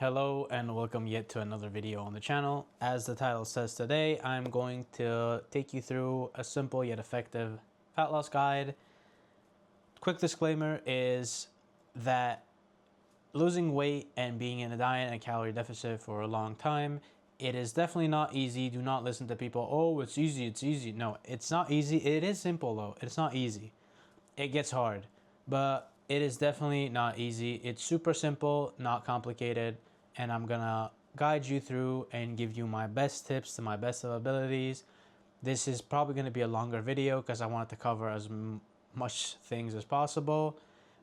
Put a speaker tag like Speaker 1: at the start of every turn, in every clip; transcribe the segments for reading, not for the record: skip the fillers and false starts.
Speaker 1: Hello and welcome yet to another video on the channel. As the title says, today I'm going to take you through a simple yet effective fat loss guide. Quick disclaimer is that losing weight and being in a diet and a calorie deficit for a long time, it is definitely not easy. Do not listen to people, oh, it's easy, it's easy. No, it's not easy. It is simple though. It's not easy. It gets hard, but it is definitely not easy. It's super simple, not complicated, and I'm gonna guide you through and give you my best tips to my best of abilities. This is probably going to be a longer video because I want to cover as much things as possible,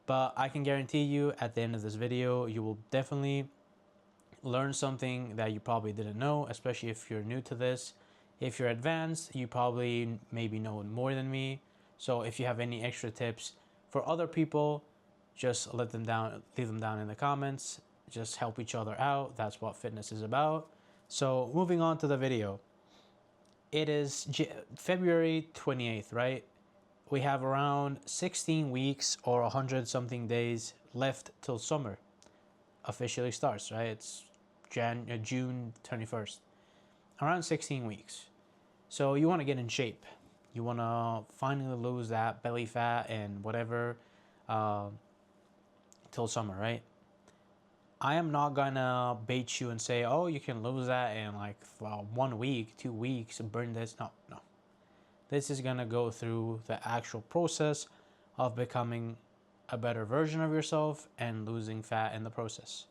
Speaker 1: but I can guarantee you at the end of this video you will definitely learn something that you probably didn't know, especially if you're new to this. If you're advanced, you probably maybe know more than me. So if you have any extra tips for other people, just leave them down in the comments. Just help each other out. That's what fitness is about. So moving on to the video. It is February 28th, right? We have around 16 weeks or 100 something days left till summer officially starts, right? It's June 21st. Around 16 weeks. So you want to get in shape. You want to finally lose that belly fat and whatever till summer, right? I am not gonna bait you and say, oh, you can lose that in like 1 week, 2 weeks, and burn this. No. This is gonna go through the actual process of becoming a better version of yourself and losing fat in the process.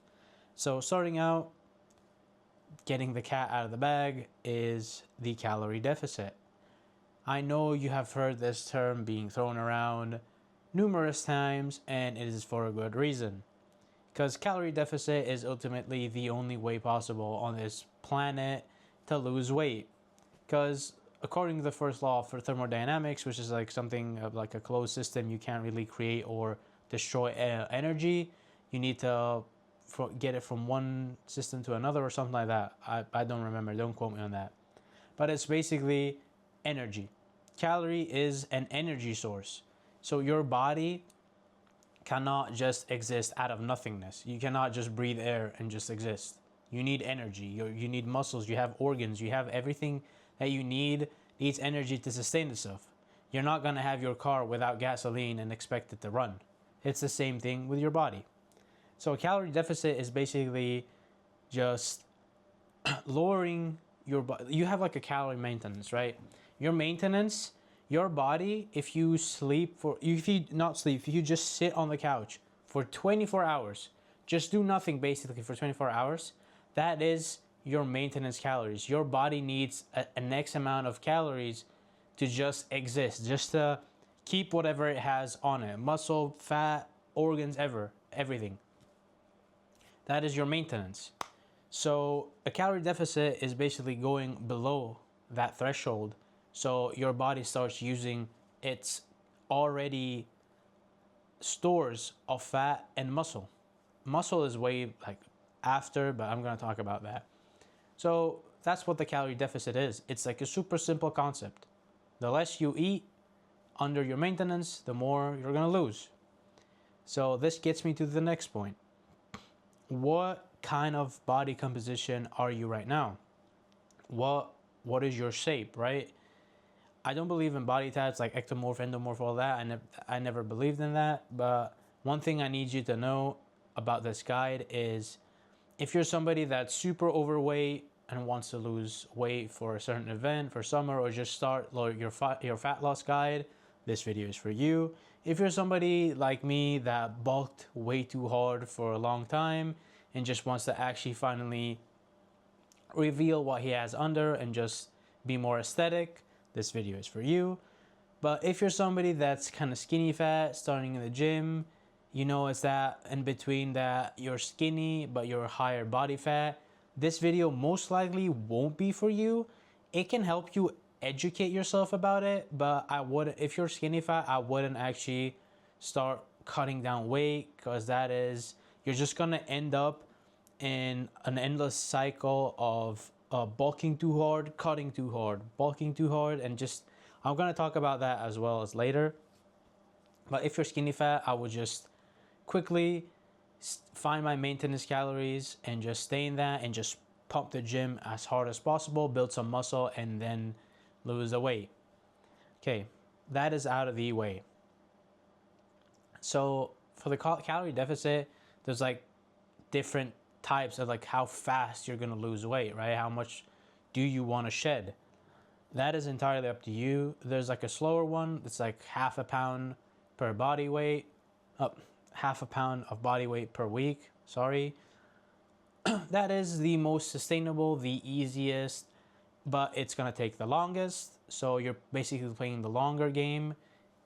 Speaker 1: So starting out, getting the cat out of the bag is the calorie deficit. I know you have heard this term being thrown around numerous times, and it is for a good reason. Because calorie deficit is ultimately the only way possible on this planet to lose weight. Because according to the first law for thermodynamics, which is like something of like a closed system, you can't really create or destroy energy. You need to get it from one system to another or something like that. I don't remember. Don't quote me on that. But it's basically energy. Calorie is an energy source. So your body cannot just exist out of nothingness. You cannot just breathe air and just exist. You need energy. You need muscles. You have organs. You have everything that you need needs energy to sustain itself. You're not going to have your car without gasoline and expect it to run. It's the same thing with your body. So a calorie deficit is basically just lowering your body. You have like a calorie maintenance, right? Your maintenance, your body, if you just sit on the couch for 24 hours, just do nothing basically for 24 hours, that is your maintenance calories. Your body needs an X amount of calories to just exist, just to keep whatever it has on it. Muscle, fat, organs, everything. That is your maintenance. So a calorie deficit is basically going below that threshold. So your body starts using its already stores of fat and muscle. Muscle is way like after, but I'm going to talk about that. So that's what the calorie deficit is. It's like a super simple concept. The less you eat under your maintenance, the more you're going to lose. So this gets me to the next point. What kind of body composition are you right now? What is your shape, right? I don't believe in body types like ectomorph, endomorph, all that. I never believed in that. But one thing I need you to know about this guide is if you're somebody that's super overweight and wants to lose weight for a certain event, for summer, or just start your fat loss guide, this video is for you. If you're somebody like me that bulked way too hard for a long time and just wants to actually finally reveal what he has under and just be more aesthetic, this video is for you. But if you're somebody that's kind of skinny fat, starting in the gym, you know, it's that in between that you're skinny but you're higher body fat, this video most likely won't be for you. It can help you educate yourself about it, but if you're skinny fat, I wouldn't actually start cutting down weight, because you're just gonna end up in an endless cycle of bulking too hard, cutting too hard, bulking too hard, and just, I'm gonna talk about that as well as later. But if you're skinny fat, I would just quickly find my maintenance calories and just stay in that and just pump the gym as hard as possible, build some muscle, and then lose the weight. Okay, that is out of the way. So for the calorie deficit, there's like different types of like how fast you're gonna lose weight, right? How much do you want to shed? That is entirely up to you. There's like a slower one. It's like half a pound per body weight. Half a pound of body weight per week. Sorry. That is the most sustainable, the easiest, but it's gonna take the longest. So you're basically playing the longer game.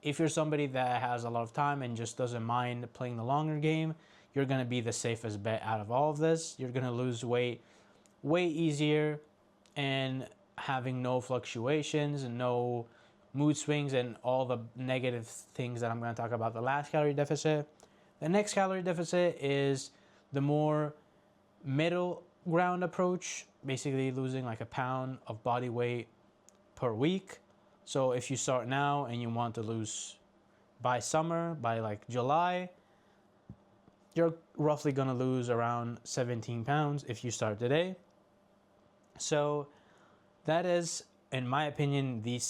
Speaker 1: If you're somebody that has a lot of time and just doesn't mind playing the longer game, you're gonna be the safest bet out of all of this. You're gonna lose weight way easier and having no fluctuations and no mood swings and all the negative things that I'm going to talk about the last calorie deficit. The next calorie deficit is the more middle ground approach, basically losing like a pound of body weight per week. So if you start now and you want to lose by summer, by like July, you're roughly going to lose around 17 pounds if you start today. So that is, in my opinion, the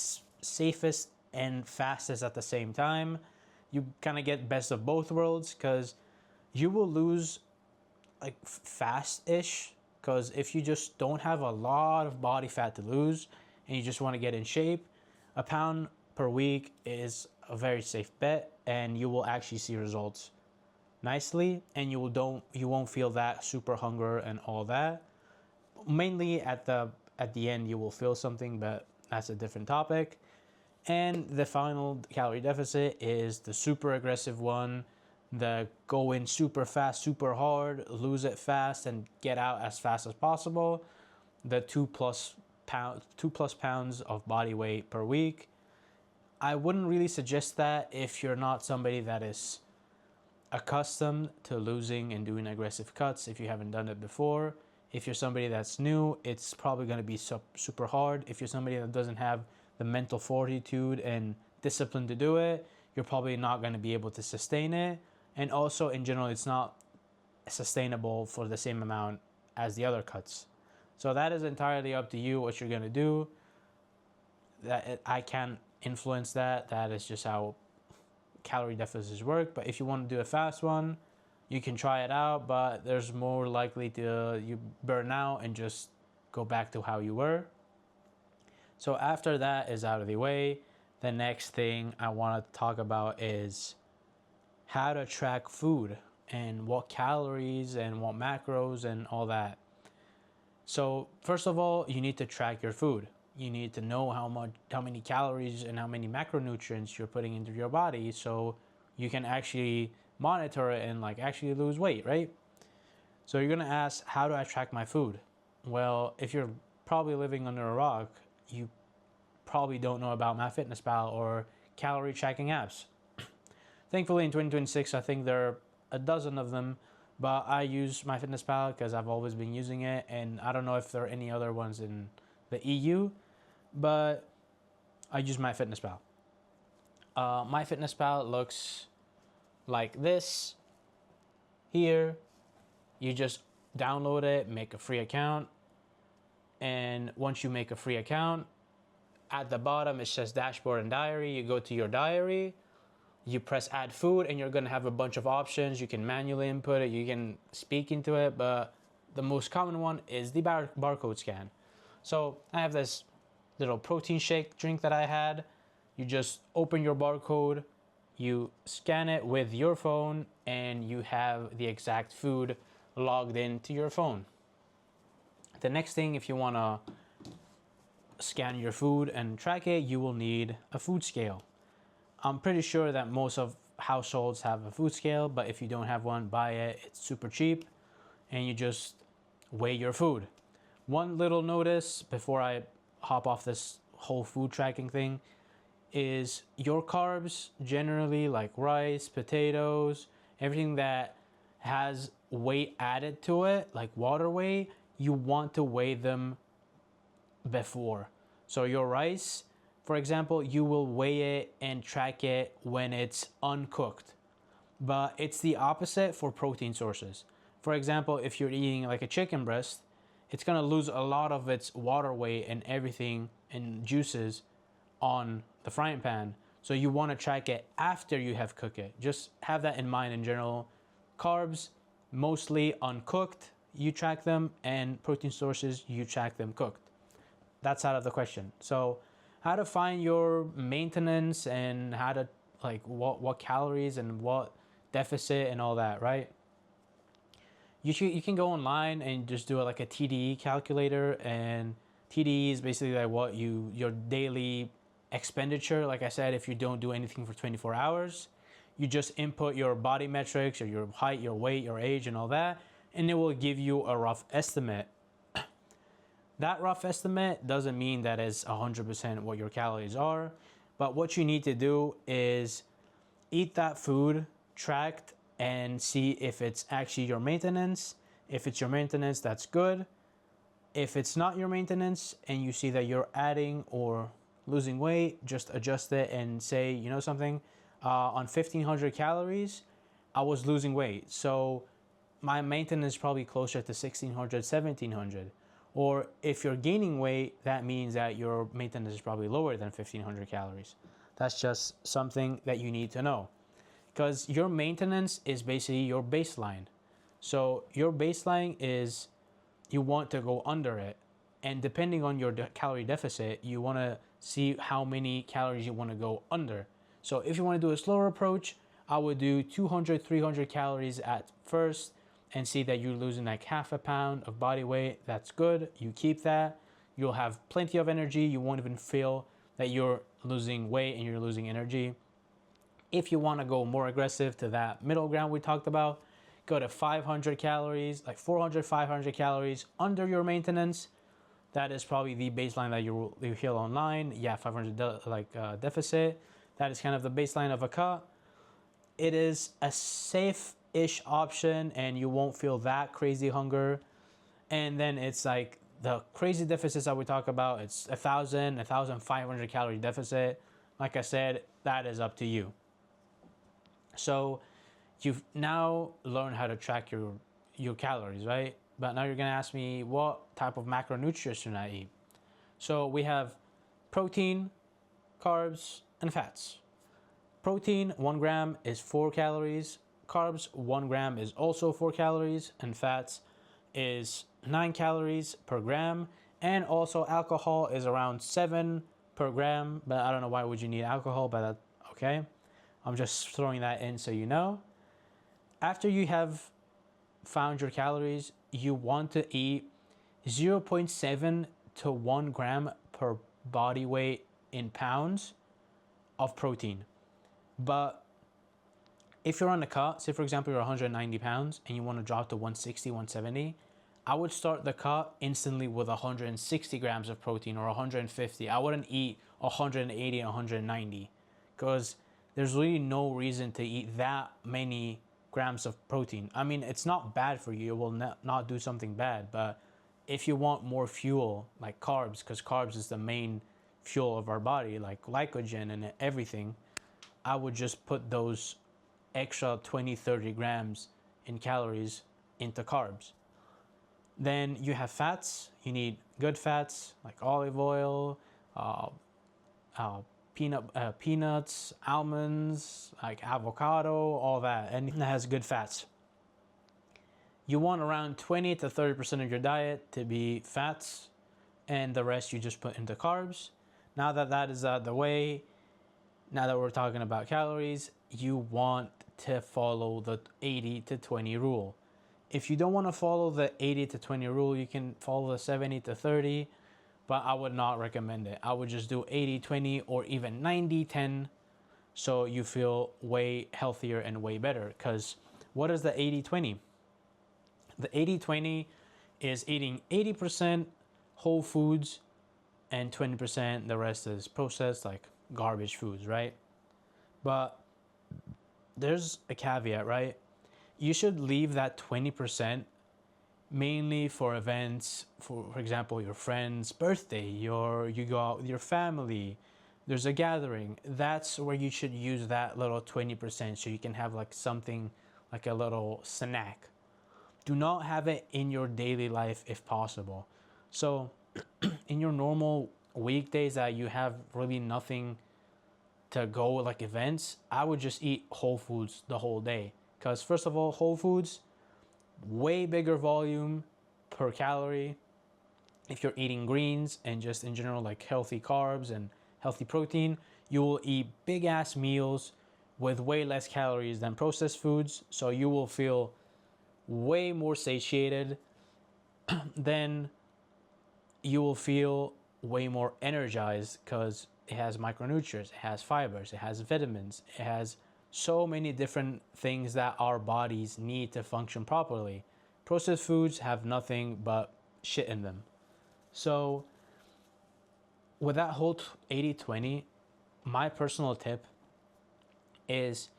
Speaker 1: safest and fastest at the same time. You kind of get best of both worlds because you will lose like fast-ish, because if you just don't have a lot of body fat to lose and you just want to get in shape, a pound per week is a very safe bet and you will actually see results nicely, and you won't feel that super hunger and all that. Mainly at the end you will feel something, but that's a different topic. And the final calorie deficit is the super aggressive one, the go in super fast, super hard, lose it fast and get out as fast as possible, the 2+ pounds of body weight per week. I wouldn't really suggest that if you're not somebody that is accustomed to losing and doing aggressive cuts, if you haven't done it before. If you're somebody that's new, it's probably going to be super hard. If you're somebody that doesn't have the mental fortitude and discipline to do it, you're probably not going to be able to sustain it. And also, in general, it's not sustainable for the same amount as the other cuts. So that is entirely up to you what you're going to do. I can't influence that. That is just how calorie deficits work. But if you want to do a fast one, you can try it out, but there's more likely to you burn out and just go back to how you were. So after that is out of the way, the next thing I want to talk about is how to track food and what calories and what macros and all that. So first of all, you need to track your food. You need to know how many calories and how many macronutrients you're putting into your body, so you can actually monitor it and like actually lose weight, right? So you're gonna ask, how do I track my food? Well, if you're probably living under a rock, you probably don't know about MyFitnessPal or calorie tracking apps. Thankfully in 2026, I think there are a dozen of them, but I use MyFitnessPal because I've always been using it, and I don't know if there are any other ones in the EU, but I use MyFitnessPal. MyFitnessPal looks like this. Here, you just download it, make a free account, and once you make a free account, at the bottom it says dashboard and diary. You go to your diary, you press add food, and you're gonna have a bunch of options. You can manually input it, you can speak into it, but the most common one is the barcode scan. So I have this little protein shake drink that I had. You just open your barcode, you scan it with your phone, and you have the exact food logged into your phone. The next thing, if you want to scan your food and track it, you will need a food scale. I'm pretty sure that most of households have a food scale, but if you don't have one, buy it. It's super cheap, and you just weigh your food. One little notice before I hop off this whole food tracking thing is your carbs, generally like rice, potatoes, everything that has weight added to it, like water weight, you want to weigh them before. So your rice, for example, you will weigh it and track it when it's uncooked. but it's the opposite for protein sources. For example, if you're eating like a chicken breast, it's gonna lose a lot of its water weight and everything and juices on the frying pan. So you want to track it after you have cooked it. Just have that in mind in general. Carbs, mostly uncooked, you track them, and protein sources, you track them cooked. That's out of the question. So how to find your maintenance and how to like what calories and what deficit and all that, right? You can go online and just do like a TDE calculator, and TDE is basically like what your daily expenditure. Like I said, if you don't do anything for 24 hours, you just input your body metrics or your height, your weight, your age, and all that, and it will give you a rough estimate. That rough estimate doesn't mean that it's 100% what your calories are, but what you need to do is eat that food tracked and see if it's actually your maintenance. If it's your maintenance, that's good. If it's not your maintenance and you see that you're adding or losing weight, just adjust it and say, you know something, on 1500 calories, I was losing weight. So my maintenance is probably closer to 1600, 1700. Or if you're gaining weight, that means that your maintenance is probably lower than 1500 calories. That's just something that you need to know. Because your maintenance is basically your baseline. So your baseline is you want to go under it. And depending on your calorie deficit, you want to see how many calories you want to go under. So if you want to do a slower approach, I would do 200, 300 calories at first and see that you're losing like half a pound of body weight. That's good. You keep that. You'll have plenty of energy. You won't even feel that you're losing weight and you're losing energy. If you want to go more aggressive to that middle ground we talked about, go to 500 calories, like 400, 500 calories under your maintenance. That is probably the baseline that you hear online. Yeah, 500 deficit. That is kind of the baseline of a cut. It is a safe-ish option and you won't feel that crazy hunger. And then it's like the crazy deficits that we talk about, it's 1,000, 1,500 calorie deficit. Like I said, that is up to you. So you've now learned how to track your calories, right? But now you're gonna ask me what type of macronutrients should I eat? So we have protein, carbs, and fats. Protein, 1 gram is 4 calories. Carbs, 1 gram is also 4 calories. And fats is 9 calories per gram. And also alcohol is around 7 per gram. But I don't know why would you need alcohol, but that's okay. I'm just throwing that in so you know. After you have found your calories, you want to eat 0.7 to 1 gram per body weight in pounds of protein. But if you're on the cut, say for example you're 190 pounds and you want to drop to 160, 170, I would start the cut instantly with 160 grams of protein or 150. I wouldn't eat 180 and 190 because there's really no reason to eat that many grams of protein. I mean, it's not bad for you. It will not do something bad. But if you want more fuel, like carbs, because carbs is the main fuel of our body, like glycogen and everything, I would just put those extra 20, 30 grams in calories into carbs. Then you have fats. You need good fats like olive oil, peanuts, almonds, like avocado, all that, and it has good fats. You want around 20 to 30% of your diet to be fats, and the rest you just put into carbs. Now that that is out of the way, now that we're talking about calories, you want to follow the 80 to 20 rule. If you don't want to follow the 80 to 20 rule, you can follow the 70 to 30, but I would not recommend it. I would just do 80 20 or even 90 10 so you feel way healthier and way better. Because what is the 80 20? The 80 20 is eating 80% whole foods and 20% the rest is processed, like garbage foods, right? But there's a caveat, right? You should leave that 20% mainly for events, for example, your friend's birthday, you go out with your family, there's a gathering, that's where you should use that little 20% so you can have like something like a little snack. Do not have it in your daily life if possible. So in your normal weekdays that you have really nothing to go, like events, I would just eat Whole Foods the whole day. Because first of all, Whole Foods, way bigger volume per calorie. If you're eating greens and just in general like healthy carbs and healthy protein, you will eat big ass meals with way less calories than processed foods. So you will feel way more satiated. Then you will feel way more energized because it has micronutrients, it has fibers, it has vitamins, it has so many different things that our bodies need to function properly. Processed foods have nothing but shit in them. So with that whole 80-20, my personal tip is,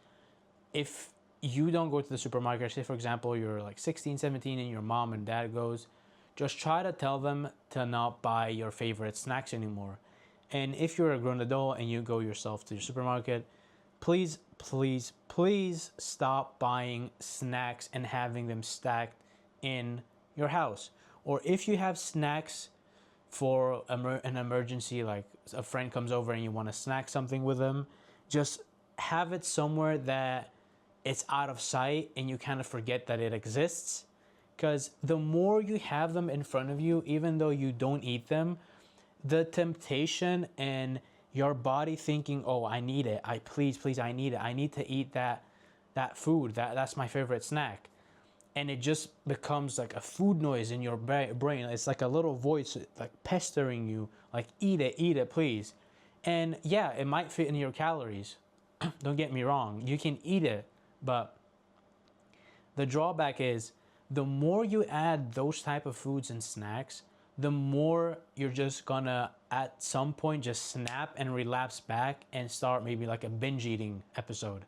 Speaker 1: if you don't go to the supermarket, say for example you're like 16, 17 and your mom and dad goes, just try to tell them to not buy your favorite snacks anymore. And if you're a grown adult and you go yourself to your supermarket, please, please, please stop buying snacks and having them stacked in your house. Or if you have snacks for an emergency, like a friend comes over and you want to snack something with them, just have it somewhere that it's out of sight and you kind of forget that it exists. Because the more you have them in front of you, even though you don't eat them, the temptation and your body thinking, oh, I need it, please, I need it, I need to eat that food, that's my favorite snack. And it just becomes like a food noise in your brain. It's like a little voice like pestering you, like eat it, please. And yeah, it might fit in your calories. Don't get me wrong, you can eat it, but the drawback is the more you add those type of foods and snacks, the more you're just gonna at some point just snap and relapse back and start maybe like a binge eating episode.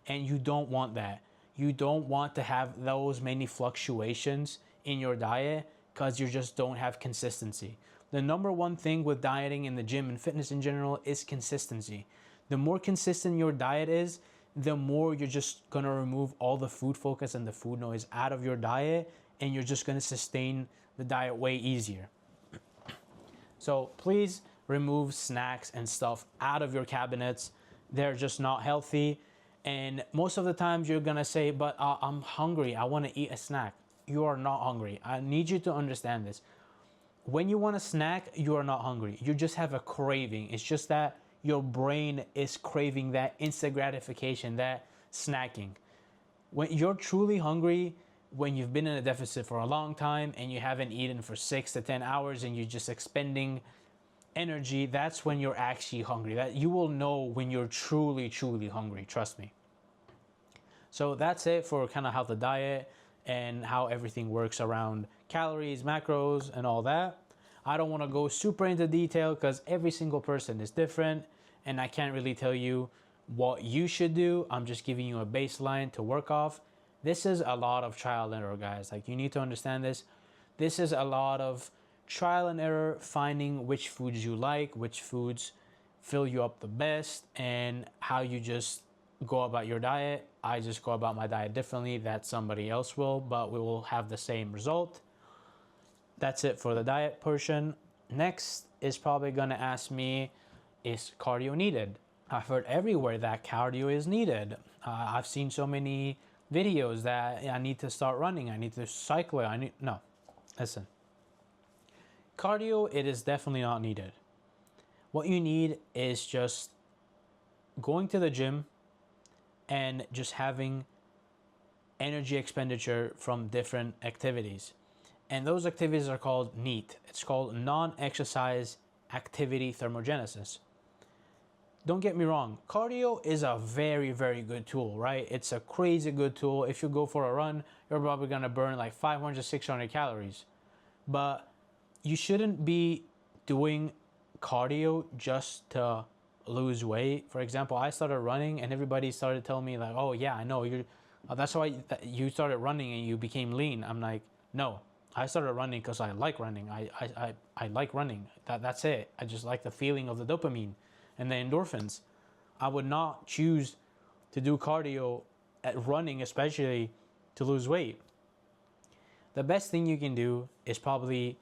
Speaker 1: And you don't want that. You don't want to have those many fluctuations in your diet because you just don't have consistency. The number one thing with dieting in the gym and fitness in general is consistency. The more consistent your diet is, the more you're just gonna remove all the food focus and the food noise out of your diet, and you're just gonna sustain the diet way easier. So please remove snacks and stuff out of your cabinets. They're just not healthy. And most of the times you're gonna say, but I'm hungry, I wanna eat a snack. You are not hungry. I need you to understand this. When you want a snack, you are not hungry. You just have a craving. It's just that your brain is craving that instant gratification, that snacking. When you're truly hungry, when you've been in a deficit for a long time and you haven't eaten for 6 to 10 hours and you're just expending energy, that's when you're actually hungry. That you will know when you're truly, truly hungry, trust me. So that's it for kind of how the diet and how everything works around calories, macros, and all that. I don't want to go super into detail because every single person is different and I can't really tell you what you should do. I'm just giving you a baseline to work off. This is a lot of trial and error, guys. Like, you need to understand this. This is a lot of trial and error, finding which foods you like, which foods fill you up the best, and how you just go about your diet. I just go about my diet differently that somebody else will, but we will have the same result. That's it for the diet portion. Next is probably gonna ask me, is cardio needed? I've heard everywhere that cardio is needed. I've seen so many videos that I need to start running, I need to cycle, no, listen. Cardio, it is definitely not needed. What you need is just going to the gym and just having energy expenditure from different activities. And those activities are called NEAT. It's called non-exercise activity thermogenesis. Don't get me wrong, cardio is a very, very good tool, right? It's a crazy good tool. If you go for a run, you're probably gonna burn like 500, 600 calories. But you shouldn't be doing cardio just to lose weight. For example, I started running and everybody started telling me like, oh yeah, I know, that's why you started running and you became lean. I'm like, no, I started running because I like running. I like running. That's it. I just like the feeling of the dopamine. and the endorphins. I would not choose to do cardio at running, especially to lose weight. The best thing you can do is probably,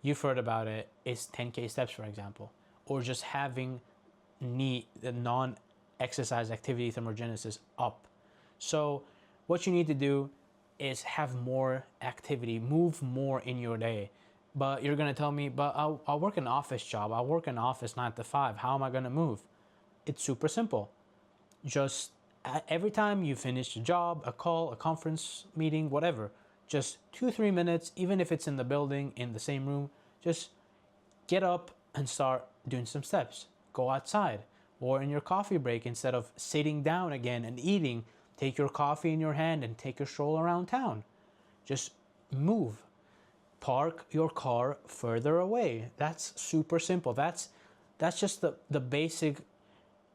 Speaker 1: you've heard about it, is 10K steps, for example, or just having the non-exercise activity thermogenesis up. So what you need to do is have more activity, move more in your day. But you're gonna tell me, but I'll work an office job, I'll work an office 9 to 5, how am I gonna move? It's super simple. Just every time you finish a job, a call, a conference meeting, whatever, just 2-3 minutes, even if it's in the building, in the same room, just get up and start doing some steps. Go outside, or in your coffee break, instead of sitting down again and eating, take your coffee in your hand and take a stroll around town. Just move. Park your car further away. That's super simple. That's just the basic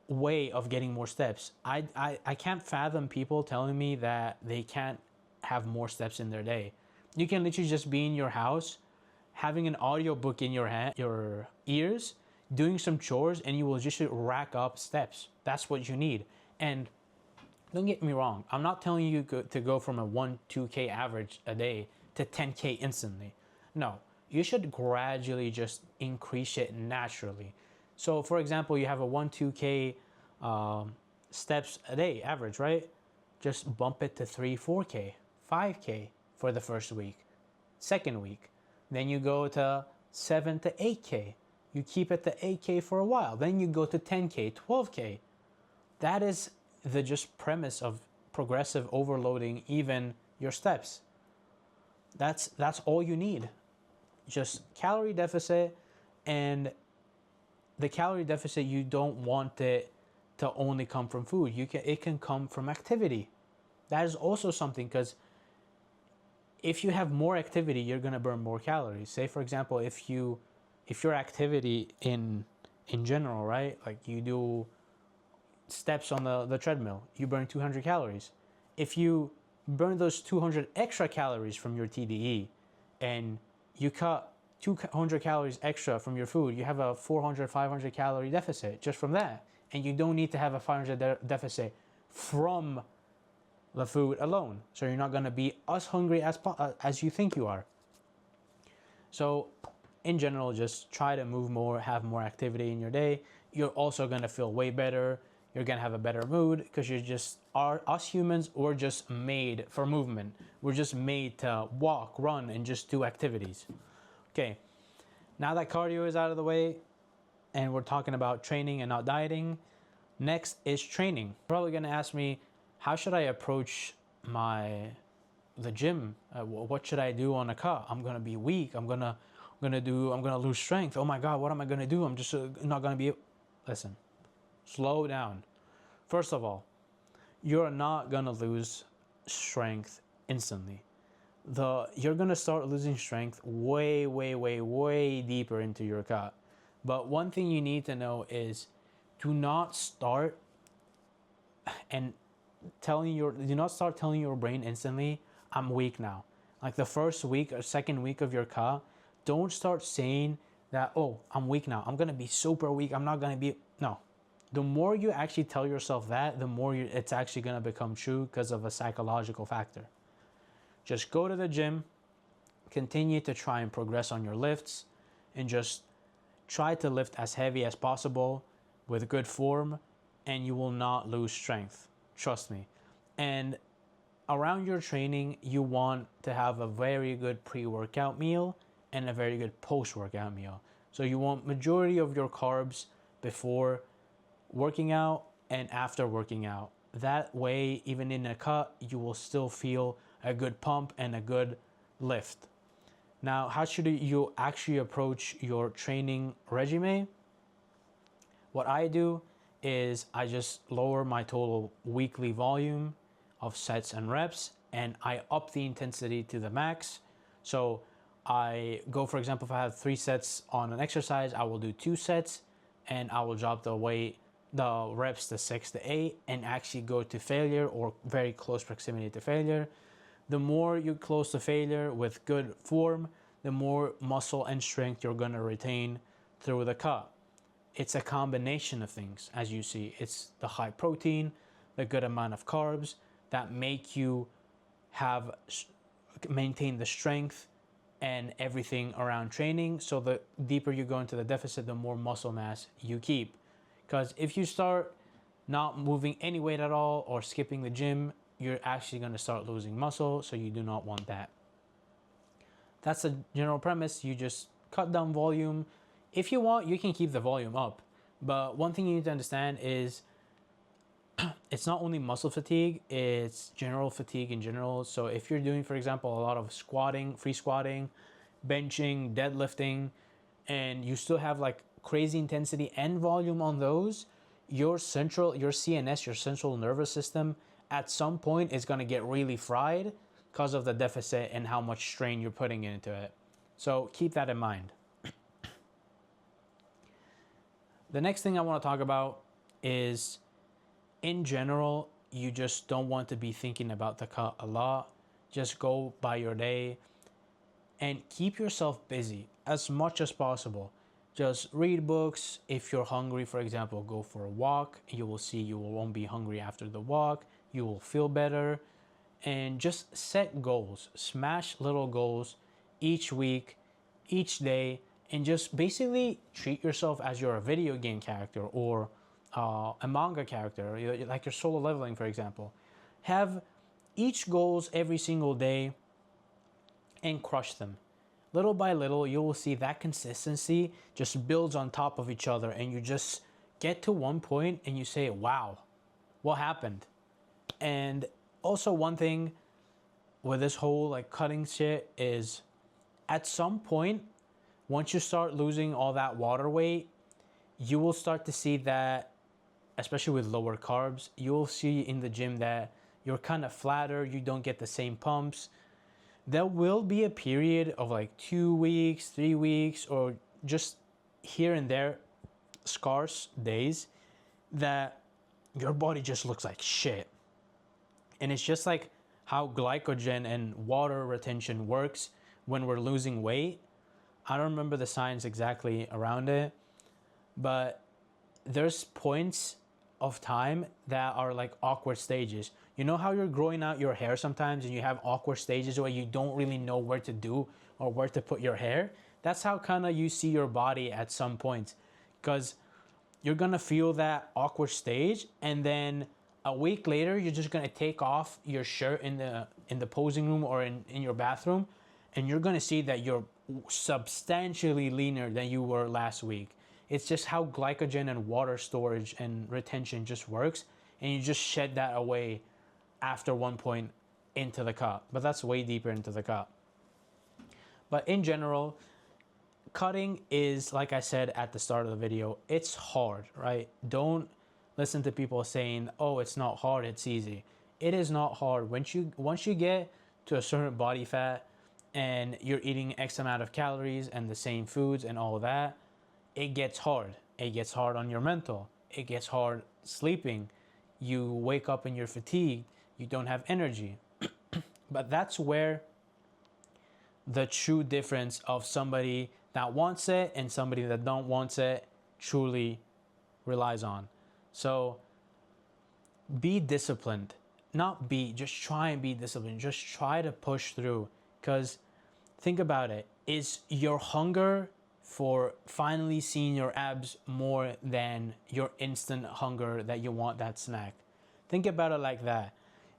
Speaker 1: way of getting more steps. I can't fathom people telling me that they can't have more steps in their day. You can literally just be in your house, having an audiobook in your ears, doing some chores, and you will just rack up steps. That's what you need. And don't get me wrong, I'm not telling you to go from a 1-2K average a day to 10K instantly. No, you should gradually just increase it naturally. So for example, you have a 1-2K steps a day average, right? Just bump it to 3-4K, 5K for the first week, second week. Then you go to 7 to 8K. You keep it to 8K for a while. Then you go to 10K, 12K. That is the just premise of progressive overloading even your steps. That's all you need. Just calorie deficit, and the calorie deficit, you don't want it to only come from food. It can come from activity. That is also something, because if you have more activity, you're gonna burn more calories. Say for example, if your activity in general, right? Like you do steps on the treadmill, you burn 200 calories. If you burn those 200 extra calories from your TDE and you cut 200 calories extra from your food, you have a 400-500 calorie deficit just from that. And you don't need to have a 500 deficit from the food alone. So you're not gonna be as hungry as you think you are. So in general, just try to move more, have more activity in your day. You're also gonna feel way better. You're gonna have a better mood, because us humans, we're just made for movement. We're just made to walk, run, and just do activities. Okay, now that cardio is out of the way and we're talking about training and not dieting, next is training. You're probably gonna ask me, how should I approach the gym? What should I do on a cut? I'm gonna be weak. I'm gonna lose strength. Oh my God, what am I gonna do? I'm just not gonna be. Listen, slow down. First of all, you're not gonna lose strength instantly. You're gonna start losing strength way, way, way, way deeper into your cut. But one thing you need to know is, do not start telling your brain instantly, I'm weak now. Like the first week or second week of your cut, don't start saying that, oh, I'm weak now, I'm gonna be super weak, I'm not gonna be. No. The more you actually tell yourself that, the more it's actually gonna become true, because of a psychological factor. Just go to the gym, continue to try and progress on your lifts, and just try to lift as heavy as possible with good form, and you will not lose strength. Trust me. And around your training, you want to have a very good pre-workout meal and a very good post-workout meal. So you want majority of your carbs before working out and after working out. That way, even in a cut, you will still feel a good pump and a good lift. Now, how should you actually approach your training regimen? What I do is I just lower my total weekly volume of sets and reps, and I up the intensity to the max. So I go, for example, if I have 3 sets on an exercise, I will do 2 sets, and I will drop the reps to 6 to 8, and actually go to failure or very close proximity to failure. The more you're close to failure with good form, the more muscle and strength you're gonna retain through the cut. it's a combination of things. As you see, it's the high protein, the good amount of carbs that make you have maintain the strength and everything around training. So the deeper you go into the deficit, the more muscle mass you keep. Because if you start not moving any weight at all or skipping the gym, you're actually going to start losing muscle. So you do not want that. That's the general premise. You just cut down volume. If you want, you can keep the volume up. But one thing you need to understand is it's not only muscle fatigue, it's general fatigue in general. So if you're doing, for example, a lot of squatting, free squatting, benching, deadlifting, and you still have like crazy intensity and volume on those, your CNS, your central nervous system, at some point is going to get really fried because of the deficit and how much strain you're putting into it. So keep that in mind. The next thing I want to talk about is, in general, you just don't want to be thinking about the cut a lot. Just go by your day and keep yourself busy as much as possible. Just read books. If you're hungry, for example, go for a walk. You will see you won't be hungry after the walk. You will feel better. And just set goals. Smash little goals each week, each day, and just basically treat yourself as you're a video game character or a manga character, like your solo leveling, for example. Have each goals every single day and crush them. Little by little, you will see that consistency just builds on top of each other, and you just get to one point and you say, wow, what happened? And also one thing with this whole like cutting shit is, at some point, once you start losing all that water weight, you will start to see that, especially with lower carbs, you will see in the gym that you're kind of flatter, you don't get the same pumps. There will be a period of like 2 weeks, 3 weeks, or just here and there scarce days that your body just looks like shit. And it's just like how glycogen and water retention works when we're losing weight. I don't remember the science exactly around it, but there's points of time that are like awkward stages. You know how you're growing out your hair sometimes and you have awkward stages where you don't really know where to do or where to put your hair? That's how kind of you see your body at some point, because you're going to feel that awkward stage, and then a week later you're just going to take off your shirt in the posing room or in your bathroom, and you're going to see that you're substantially leaner than you were last week. It's just how glycogen and water storage and retention just works, and you just shed that away after one point into the cut. But that's way deeper into the cut. But in general, cutting is, like I said at the start of the video, it's hard, right? Don't listen to people saying, oh, it's not hard, it's easy. It is not hard. Once you get to a certain body fat and you're eating X amount of calories and the same foods and all that, it gets hard. It gets hard on your mental. It gets hard sleeping. You wake up and you're fatigued. You don't have energy. But that's where the true difference of somebody that wants it and somebody that don't want it truly relies on. So be disciplined. Just try and be disciplined. Just try to push through. Because think about it. Is your hunger for finally seeing your abs more than your instant hunger that you want that snack? Think about it like that.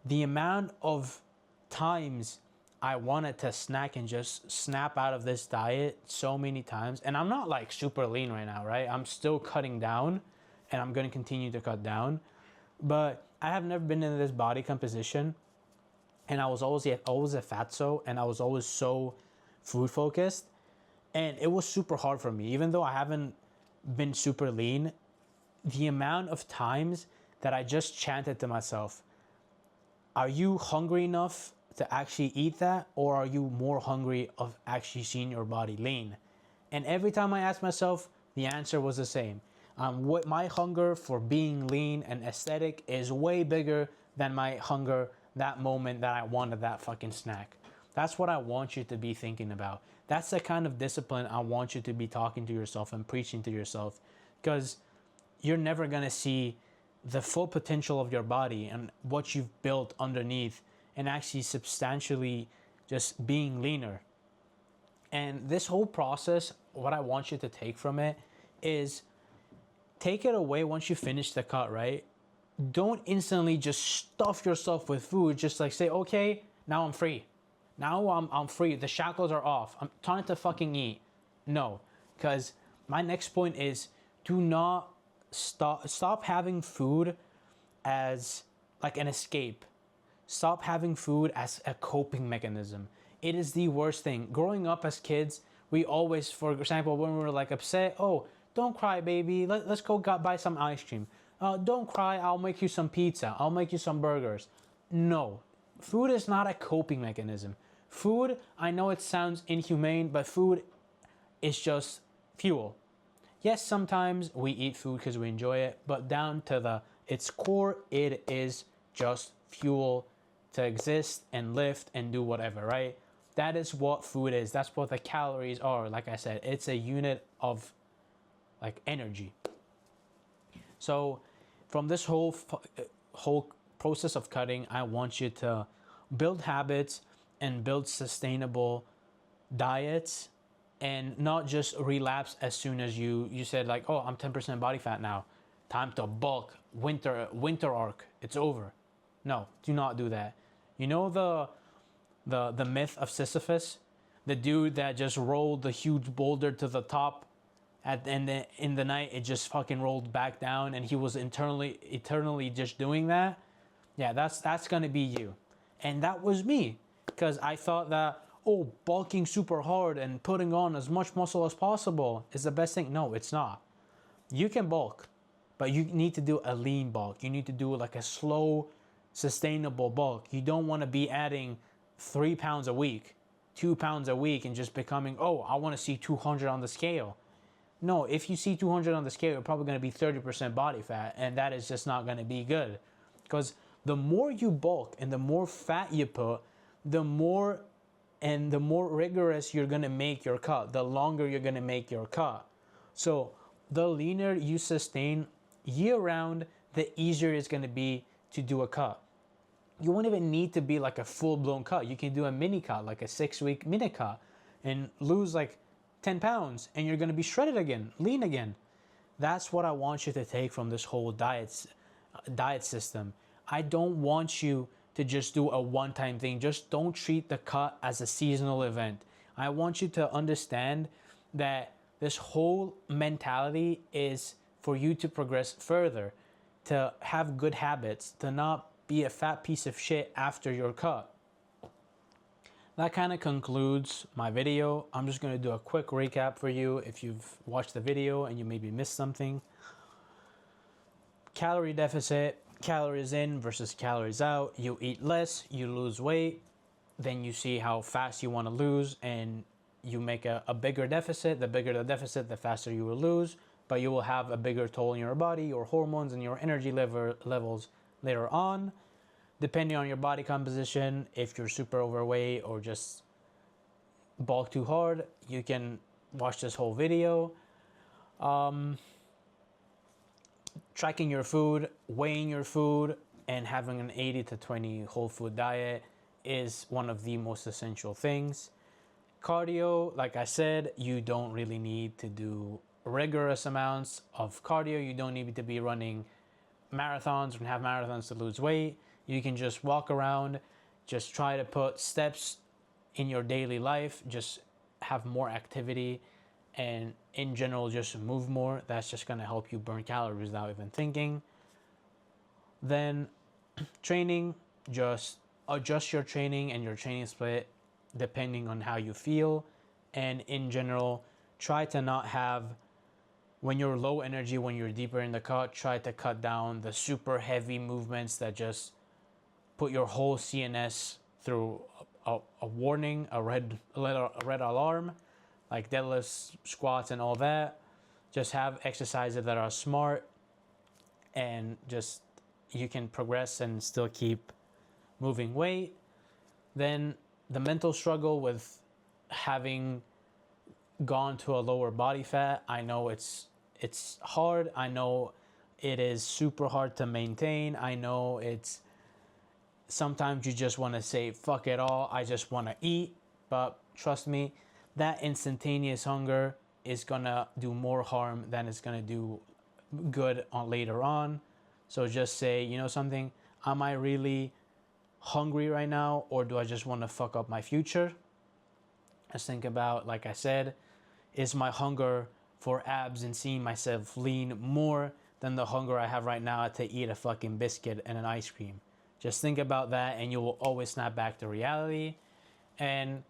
Speaker 1: The amount of times I wanted to snack and just snap out of this diet so many times, and I'm not like super lean right now, right? I'm still cutting down, and I'm going to continue to cut down, but I have never been in this body composition, and I was always a fatso, and I was always so food focused, and it was super hard for me. Even though I haven't been super lean, the amount of times that I just chanted to myself, are you hungry enough to actually eat that, or are you more hungry of actually seeing your body lean? And every time I asked myself, the answer was the same. What my hunger for being lean and aesthetic is way bigger than my hunger that moment that I wanted that fucking snack. That's what I want you to be thinking about. That's the kind of discipline I want you to be talking to yourself and preaching to yourself. because you're never going to see the full potential of your body and what you've built underneath and actually substantially just being leaner. And this whole process, what I want you to take from it is take it away once you finish the cut, right? Don't instantly just stuff yourself with food, just like say, okay, now I'm free. Now I'm free. The shackles are off. I'm trying to fucking eat. No, because my next point is do not stop having food as like an escape. Stop having food as a coping mechanism. It is the worst thing. Growing up as kids, we always, for example, when we were like upset, oh, don't cry, baby. Let's go buy some ice cream. Don't cry. I'll make you some pizza. I'll make you some burgers. No, food is not a coping mechanism. Food, I know it sounds inhumane, but food is just fuel. Yes, sometimes we eat food because we enjoy it, but down to its core, it is just fuel to exist and lift and do whatever, right? That is what food is. That's what the calories are. Like I said, it's a unit of like energy. So from this whole process of cutting, I want you to build habits and build sustainable diets and not just relapse as soon as you said like, oh, I'm 10% body fat now. Time to bulk. Winter arc. It's over. No, do not do that. You know the myth of Sisyphus? The dude that just rolled the huge boulder to the top and in the night it just fucking rolled back down and he was eternally just doing that. Yeah, that's gonna be you. And that was me. Because I thought that, oh, bulking super hard and putting on as much muscle as possible is the best thing. No, it's not. You can bulk, but you need to do a lean bulk. You need to do like a slow, sustainable bulk. You don't want to be adding 3 pounds a week, 2 pounds a week and just becoming, oh, I want to see 200 on the scale. No, if you see 200 on the scale, you're probably going to be 30% body fat, and that is just not going to be good. Because the more you bulk and the more fat you put, the more rigorous you're going to make your cut, the longer you're going to make your cut. So the leaner you sustain year round, the easier it's going to be to do a cut. You won't even need to be like a full-blown cut. You can do a mini cut, like a 6-week mini cut, and lose like 10 pounds, and you're going to be shredded again, lean again. That's what I want you to take from this whole diet system. I don't want you to just do a one-time thing. Just don't treat the cut as a seasonal event. I want you to understand that this whole mentality is for you to progress further, to have good habits, to not be a fat piece of shit after your cut. That kind of concludes my video. I'm just going to do a quick recap for you if you've watched the video and you maybe missed something. Calorie deficit. Calories in versus calories out. You eat less, you lose weight, then you see how fast you want to lose, and you make a bigger deficit. The bigger the deficit, the faster you will lose, but you will have a bigger toll on your body, your hormones, and your energy levels later on. Depending on your body composition, if you're super overweight or just bulk too hard, you can watch this whole video. Tracking your food, weighing your food, and having an 80 to 20 whole food diet is one of the most essential things. Cardio, like I said, you don't really need to do rigorous amounts of cardio. You don't need to be running marathons and have marathons to lose weight. You can just walk around, just try to put steps in your daily life, just have more activity, and in general just move more. That's just going to help you burn calories without even thinking. Then training, just adjust your training and your training split depending on how you feel. And in general, try to not have, when you're low energy, when you're deeper in the cut, try to cut down the super heavy movements that just put your whole CNS through a warning, a red alarm, like deadlifts, squats, and all that. Just have exercises that are smart, and just you can progress and still keep moving weight. Then the mental struggle with having gone to a lower body fat. I know it's it's hard. I know it is super hard to maintain. I know it's sometimes you just want to say fuck it all, I just want to eat. But trust me, that instantaneous hunger is gonna do more harm than it's gonna do good on later on. So just say, you know something, am I really hungry right now, or do I just want to fuck up my future? Just think about, like I said, is my hunger for abs and seeing myself lean more than the hunger I have right now to eat a fucking biscuit and an ice cream? Just think about that and you will always snap back to reality. And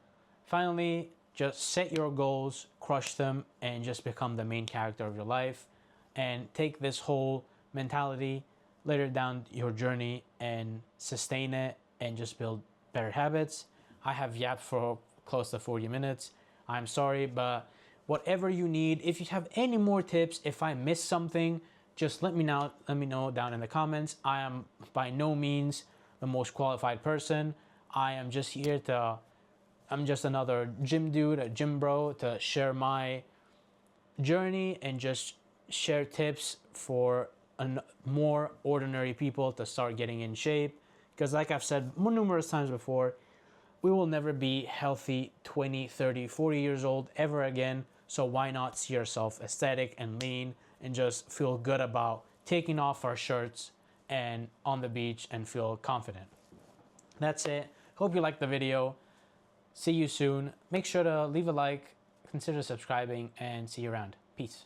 Speaker 1: finally, just set your goals, crush them, and just become the main character of your life. And take this whole mentality later down your journey and sustain it and just build better habits. I have yapped for close to 40 minutes. I'm sorry, but whatever you need, if you have any more tips, if I missed something, just let me know down in the comments. I am by no means the most qualified person. I'm just another gym dude, a gym bro, to share my journey and just share tips for more ordinary people to start getting in shape. Because like I've said numerous times before, we will never be healthy 20, 30, 40 years old ever again. So why not see yourself aesthetic and lean and just feel good about taking off our shirts and on the beach and feel confident. That's it. Hope you liked the video. See you soon. Make sure to leave a like, consider subscribing, and see you around. Peace.